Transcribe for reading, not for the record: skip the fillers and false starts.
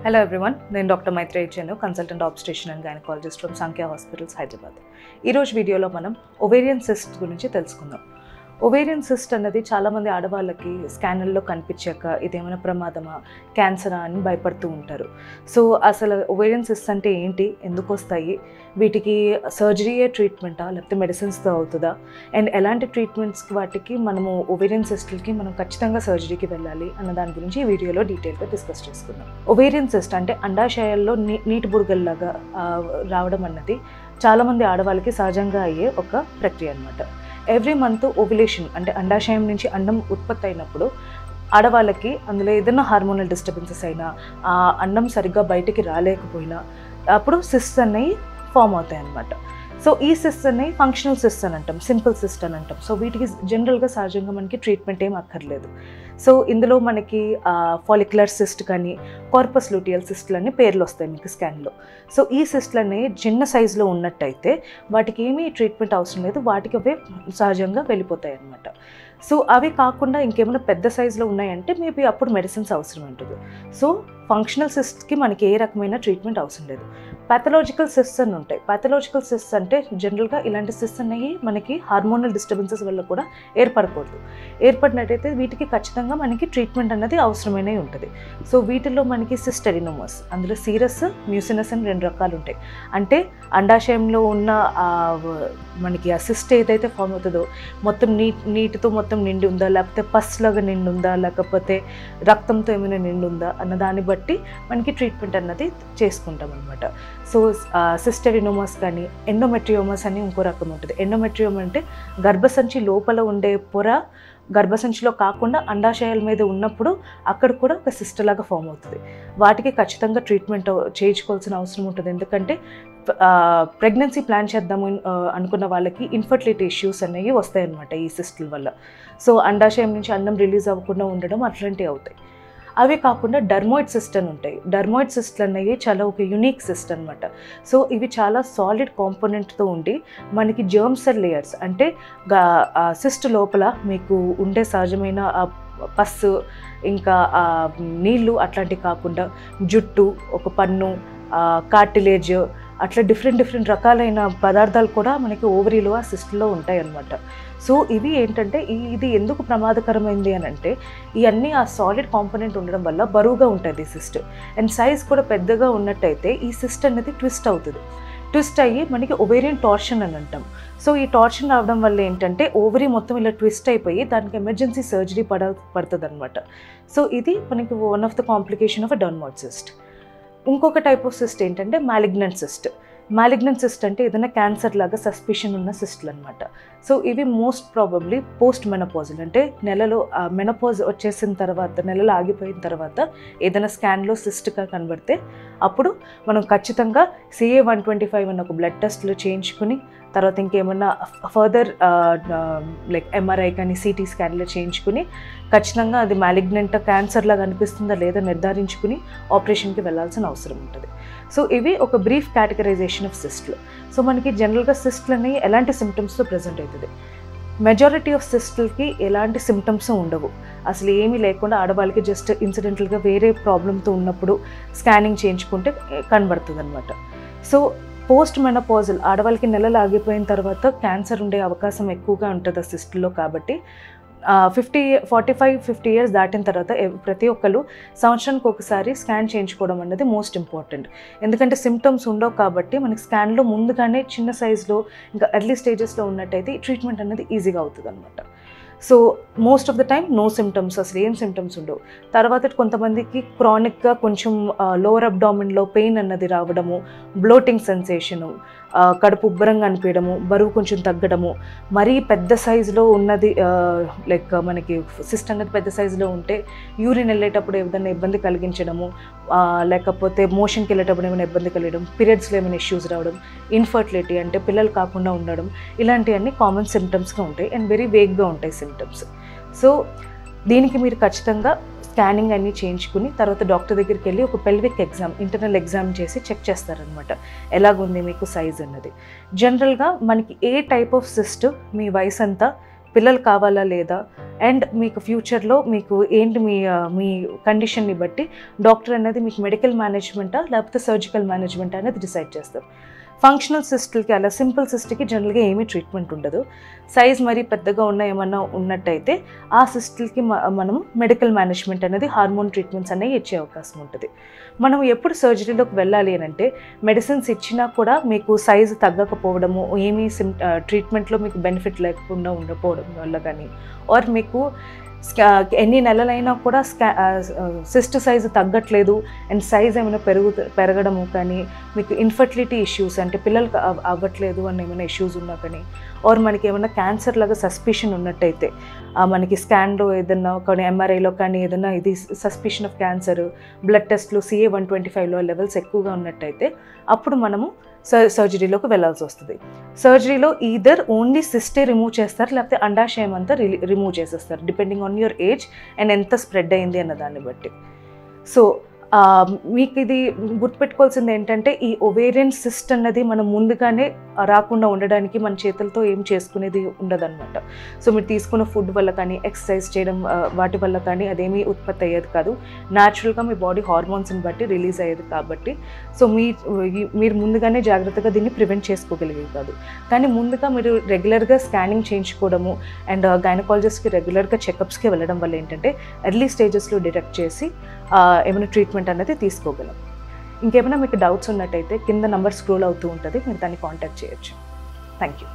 Hello everyone, నేను doctor Maitreyi Chennu, consultant obstetrician and gynaecologist from Sankhya hospitals Hyderabad. ఈరోజు వీడియోలో మనం ఓవేరియన్ సిస్ట్ గురించి తెలుసుకుందాం. ఓవేరియన్ సిస్ట్ అన్నది చాలామంది ఆడవాళ్ళకి స్కానల్లో కనిపించాక ఇదేమైనా ప్రమాదమా, క్యాన్సరా అని భయపడుతూ ఉంటారు. సో అసలు ఓవేరియన్ సిస్ట్ అంటే ఏంటి, ఎందుకు వస్తాయి, వీటికి సర్జరీయే ట్రీట్మెంటా లేకపోతే మెడిసిన్స్తో అవుతుందా, అండ్ ఎలాంటి ట్రీట్మెంట్స్కి వాటికి మనము ఓవేరియన్ సిస్ట్లకి మనం ఖచ్చితంగా సర్జరీకి వెళ్ళాలి అన్న దాని గురించి ఈ వీడియోలో డీటెయిల్గా డిస్కస్ చేసుకుందాం. ఓవేరియన్ సిస్ట్ అంటే అండాశయాల్లో నీటి బుడగల్లాగా రావడం అన్నది చాలామంది ఆడవాళ్ళకి సహజంగా అయ్యే ఒక ప్రక్రియ అనమాట. ఎవ్రీ మంత్ ఓవ్యులేషన్ అంటే అండాశయం నుంచి అండం ఉత్పత్తి అయినప్పుడు ఆడవాళ్ళకి అందులో ఏదైనా హార్మోనల్ డిస్టర్బెన్సెస్ అయినా, ఆ అండం సరిగ్గా బయటికి రాలేకపోయినా అప్పుడు సిస్ట్స్ అనేవి ఫామ్ అవుతాయి అన్నమాట. సో ఈ సిస్ట్స్ అనేవి ఫంక్షనల్ సిస్ట్ అని అంటాం, సింపుల్ సిస్ట్ అని అంటాం. సో వీటికి జనరల్గా సహజంగా మనకి ట్రీట్మెంట్ ఏం అక్కర్లేదు. సో ఇందులో మనకి ఫాలిక్యులర్ సిస్ట్ కానీ కార్పస్ లూటియల్ సిస్ట్లు అని పేర్లు వస్తాయి మీకు స్కాన్లో. సో ఈ సిస్ట్లు అనేవి చిన్న సైజులో ఉన్నట్టయితే వాటికి ఏమీ ట్రీట్మెంట్ అవసరం లేదు, వాటికి అవే సహజంగా వెళ్ళిపోతాయి అన్నమాట. సో అవి కాకుండా ఇంకేమైనా పెద్ద సైజులో ఉన్నాయంటే మేబీ అప్పుడు మెడిసిన్స్ అవసరం ఉంటుంది. సో ఫంక్షనల్ సిస్ట్కి మనకి ఏ రకమైన ట్రీట్మెంట్ అవసరం లేదు. పాథలాజికల్ సిస్ట్స్ అని ఉంటాయి. పాథలాజికల్ సిస్ట్స్ అంటే జనరల్గా ఇలాంటి సిస్ట్స్ అనేవి మనకి హార్మోనల్ డిస్టర్బెన్సెస్ వల్ల కూడా ఏర్పడకూడదు. ఏర్పడినట్టయితే వీటికి ఖచ్చితంగా మనకి ట్రీట్మెంట్ అన్నది అవసరమైనవి ఉంటుంది. సో వీటిల్లో మనకి సిస్ట్ అడినోమాస్, అందులో సీరస్, మ్యూసినస్ అని రెండు రకాలు ఉంటాయి. అంటే అండాశయంలో ఉన్న మనకి ఆ సిస్ట్ ఏదైతే ఫామ్ అవుతుందో మొత్తం నీటితో మొత్తం నిండి ఉందా, లేకపోతే పస్లాగా నిండి ఉందా, లేకపోతే రక్తంతో ఏమైనా నిండి ఉందా అన్న దాన్ని బట్టి మనకి ట్రీట్మెంట్ అన్నది చేసుకుంటాం అనమాట. సో సిస్ట్ అడినోమాస్ కానీ ఎండోమెట్రియోమాస్ అని ఇంకో రకం ఉంటుంది. ఎండోమెట్రియోమ్ అంటే గర్భసంచి లోపల ఉండే పొర గర్భసంచిలో కాకుండా అండాశయాల మీద ఉన్నప్పుడు అక్కడ కూడా ఒక సిస్ట్ లాగా ఫామ్ అవుతుంది. వాటికి ఖచ్చితంగా ట్రీట్మెంట్ చేయించుకోవాల్సిన అవసరం ఉంటుంది. ఎందుకంటే ప్రెగ్నెన్సీ ప్లాన్ చేద్దాము అనుకున్న వాళ్ళకి ఇన్ఫర్టిలిటీ ఇష్యూస్ అనేవి వస్తాయి అన్నమాట ఈ సిస్టుల వల్ల. సో అండాశయం నుంచి అన్నం రిలీజ్ అవ్వకుండా ఉండడం అట్లాంటివి అవుతాయి. అవే కాకుండా డర్మాయిడ్ సిస్ట్ అని ఉంటాయి. డర్మాయిడ్ సిస్ట్లు అనేవి చాలా ఒక యునిక్ సిస్ట్ అనమాట. సో ఇవి చాలా సాలిడ్ కాంపోనెంట్తో ఉండి మనకి జర్మ్ సెల్ లేయర్స్ అంటే సిస్ట్ లోపల మీకు ఉండే సహజమైన పస్సు ఇంకా నీళ్ళు అట్లాంటివి కాకుండా జుట్టు, ఒక పన్ను, కార్టిలేజ్ అట్లా డిఫరెంట్ రకాలైన పదార్థాలు కూడా మనకి ఓవరీలో ఆ సిస్ట్లో ఉంటాయి అన్నమాట. సో ఇవి ఏంటంటే ఇది ఎందుకు ప్రమాదకరమైంది అని అంటే ఇవన్నీ ఆ సాలిడ్ కాంపోనెంట్ ఉండడం వల్ల బరువుగా ఉంటుంది సిస్ట్. అండ్ సైజ్ కూడా పెద్దగా ఉన్నట్టయితే ఈ సిస్ట్ అనేది ట్విస్ట్ అవుతుంది. ట్విస్ట్ అయ్యి మనకి ఓవేరియన్ టార్షన్ అని అంటాం. సో ఈ టార్షన్ రావడం వల్ల ఏంటంటే ఓవరీ మొత్తం ఇలా ట్విస్ట్ అయిపోయి దానికి ఎమర్జెన్సీ సర్జరీ పడుతుంది అనమాట. సో ఇది మనకి one of the complication of a dermoid cyst. ఇంకొక టైప్ ఆఫ్ సిస్ట్ ఏంటంటే మ్యాలిగ్నెంట్ సిస్ట్. మ్యాలిగ్నెంట్ సిస్ట్ అంటే ఏదైనా క్యాన్సర్ లాగా సస్పిషన్ ఉన్న సిస్ట్లు అనమాట. సో ఇవి మోస్ట్ ప్రాబబ్లీ పోస్ట్ మెనోపాజల్ అంటే నెలలో మెనోపాజ్ వచ్చేసిన తర్వాత, నెలలు ఆగిపోయిన తర్వాత ఏదైనా స్కాన్లో సిస్ట్గా కనబడితే అప్పుడు మనం ఖచ్చితంగా CA-125 అన్న ఒక బ్లడ్ టెస్ట్లో చేయించుకుని తర్వాత ఇంకేమన్నా ఫర్దర్ లైక్ MRI కానీ CT స్కాన్లో చేయించుకుని ఖచ్చితంగా అది మ్యాలిగ్నెంట్ క్యాన్సర్ లాగా అనిపిస్తుందా లేదా నిర్ధారించుకుని ఆపరేషన్కి వెళ్ళాల్సిన అవసరం ఉంటుంది. సో ఇవి ఒక బ్రీఫ్ కేటగరైజేషన్ ఆఫ్ సిస్ట్లు. సో మనకి జనరల్గా సిస్ట్లు అనేవి ఎలాంటి సిమ్టమ్స్తో ప్రజెంట్ అవుతుంది. మెజారిటీ ఆఫ్ సిస్ట్లకి ఎలాంటి సిమ్టమ్స్ ఉండవు, అసలు ఏమీ లేకుండా ఆడవాళ్ళకి జస్ట్ ఇన్సిడెంటల్గా వేరే ప్రాబ్లంతో ఉన్నప్పుడు స్కానింగ్ చేయించుకుంటే కనబడుతుంది అనమాట. సో పోస్ట్ మెనోపాజల్ ఆడవాళ్ళకి నెలలు ఆగిపోయిన తర్వాత క్యాన్సర్ ఉండే అవకాశం ఎక్కువగా ఉంటుంది ఆ సిస్ట్లో. కాబట్టి 45-50 ఇయర్స్ దాటిన తర్వాత ప్రతి ఒక్కరు సంవత్సరానికి ఒకసారి స్కాన్ చేయించుకోవడం అనేది మోస్ట్ ఇంపార్టెంట్. ఎందుకంటే సిమ్టమ్స్ ఉండవు కాబట్టి మనకి స్కాన్లో ముందుగానే చిన్న సైజులో ఇంకా ఎర్లీ స్టేజెస్లో ఉన్నట్టయితే ట్రీట్మెంట్ అనేది ఈజీగా అవుతుంది అనమాట. So most of the time no symptoms, అసలు ఏం సిమ్టమ్స్ ఉండవు. తర్వాత కొంతమందికి క్రానిక్గా కొంచెం లోవర్ అబ్డామిన్లో పెయిన్ అన్నది రావడము, బ్లోటింగ్ సెన్సేషను, కడుపు ఉబ్బరంగా అనిపించడము, బరువు కొంచెం తగ్గడము, మరీ పెద్ద సైజులో ఉన్నది లైక్ మనకి సిస్ట్ అనేది పెద్ద సైజులో ఉంటే యూరిన్ వెళ్ళేటప్పుడు ఏదైనా ఇబ్బంది కలిగించడము, లేకపోతే మోషన్కి వెళ్ళేటప్పుడు ఏమైనా ఇబ్బంది కలిగడం, పీరియడ్స్లో ఏమైనా ఇష్యూస్ రావడం, ఇన్ఫర్టిలిటీ అంటే పిల్లలు కాకుండా ఉండడం, ఇలాంటివన్నీ కామన్ సిమ్టమ్స్గా ఉంటాయి అండ్ వెరీ వేగ్గా ఉంటాయి సిమ్టమ్స్. సో దీనికి మీరు ఖచ్చితంగా స్కానింగ్ అన్నీ చేయించుకుని తర్వాత డాక్టర్ దగ్గరికి వెళ్ళి ఒక పెల్విక్ ఎగ్జామ్, ఇంటర్నల్ ఎగ్జామ్ చేసి చెక్ చేస్తారనమాట ఎలాగుంది మీకు సైజ్ అన్నది. జనరల్గా మనకి ఏ టైప్ ఆఫ్ సిస్ట్ మీ వయసు అంతా పిల్లలు కావాలా లేదా, అండ్ మీకు ఫ్యూచర్లో మీకు ఏంటి మీ కండిషన్ని బట్టి డాక్టర్ అనేది మీకు మెడికల్ మేనేజ్మెంటా లేకపోతే సర్జికల్ మేనేజ్మెంటా అనేది డిసైడ్ చేస్తారు. ఫంక్షనల్ సిస్ట్లకి అలా సింపుల్ సిస్ట్కి జనరల్గా ఏమీ ట్రీట్మెంట్ ఉండదు. సైజ్ మరీ పెద్దగా ఏమన్నా ఉన్నట్టయితే ఆ సిస్ట్లకి మనం మెడికల్ మేనేజ్మెంట్ అనేది హార్మోన్ ట్రీట్మెంట్స్ అనేవి ఇచ్చే అవకాశం ఉంటుంది. మనం ఎప్పుడు సర్జరీలోకి వెళ్ళాలి అని అంటే మెడిసిన్స్ ఇచ్చినా కూడా మీకు సైజు తగ్గకపోవడము, ఏమీ ట్రీట్మెంట్లో మీకు బెనిఫిట్ లేకుండా ఉండకపోవడం వల్ల కానీ, ఆర్ మీకు ఎన్ని నెలలైనా కూడా సిస్ట్ సైజు తగ్గట్లేదు అండ్ సైజ్ ఏమైనా పెరగడము కానీ, మీకు ఇన్ఫర్టిలిటీ ఇష్యూస్ అంటే పిల్లలు అవ్వట్లేదు అని ఏమైనా ఇష్యూస్ ఉన్నా కానీ, ఆర్ మనకి ఏమైనా క్యాన్సర్ లాగా సస్పిషన్ ఉన్నట్టయితే మనకి స్కాన్లో ఏదన్నా కానీ ఎంఆర్ఐలో కానీ ఏదైనా ఇది సస్పిషన్ ఆఫ్ క్యాన్సర్, బ్లడ్ టెస్ట్లు CA-125లో లెవెల్స్ ఎక్కువగా ఉన్నట్టయితే అప్పుడు మనము సర్జరీలోకి వెళ్ళాల్సి వస్తుంది. సర్జరీలో ఈదర్ ఓన్లీ సిస్టే రిమూవ్ చేస్తారు లేకపోతే అండాశయం అంతా రిమూవ్ చేసేస్తారు, depending on your age and ఎంత స్ప్రెడ్ అయింది అన్న దాన్ని బట్టి. సో మీకు ఇది గుర్తుపెట్టుకోవాల్సింది ఏంటంటే ఈ ఒవేరియన్ సిస్ట్ అన్నది మనం ముందుగానే రాకుండా ఉండడానికి మన చేతులతో ఏం చేసుకునేది ఉండదన్నమాట. సో మీరు తీసుకున్న ఫుడ్ వల్ల కానీ, ఎక్సర్సైజ్ చేయడం వాటి వల్ల కానీ అదేమీ ఉత్పత్తి అయ్యేది కాదు. న్యాచురల్గా మీ బాడీ హార్మోన్స్ని బట్టి రిలీజ్ అయ్యేది కాబట్టి సో మీరు ముందుగానే జాగ్రత్తగా దీన్ని ప్రివెంట్ చేసుకోగలిగేది కాదు. కానీ ముందుగా మీరు రెగ్యులర్గా స్కానింగ్ చేయించుకోవడము అండ్ గైనకాలజిస్ట్కి రెగ్యులర్గా చెకప్స్కి వెళ్ళడం వల్ల ఏంటంటే ఎర్లీ స్టేజెస్లో డిటెక్ట్ చేసి ఏమైనా ట్రీట్మెంట్ అనేది తీసుకోగలం. ఇంకేమైనా మీకు డౌట్స్ ఉన్నట్టయితే కింద నంబర్ స్క్రోల్ అవుతూ ఉంటుంది, మీరు దాన్ని కాంటాక్ట్ చేయొచ్చు. Thank you.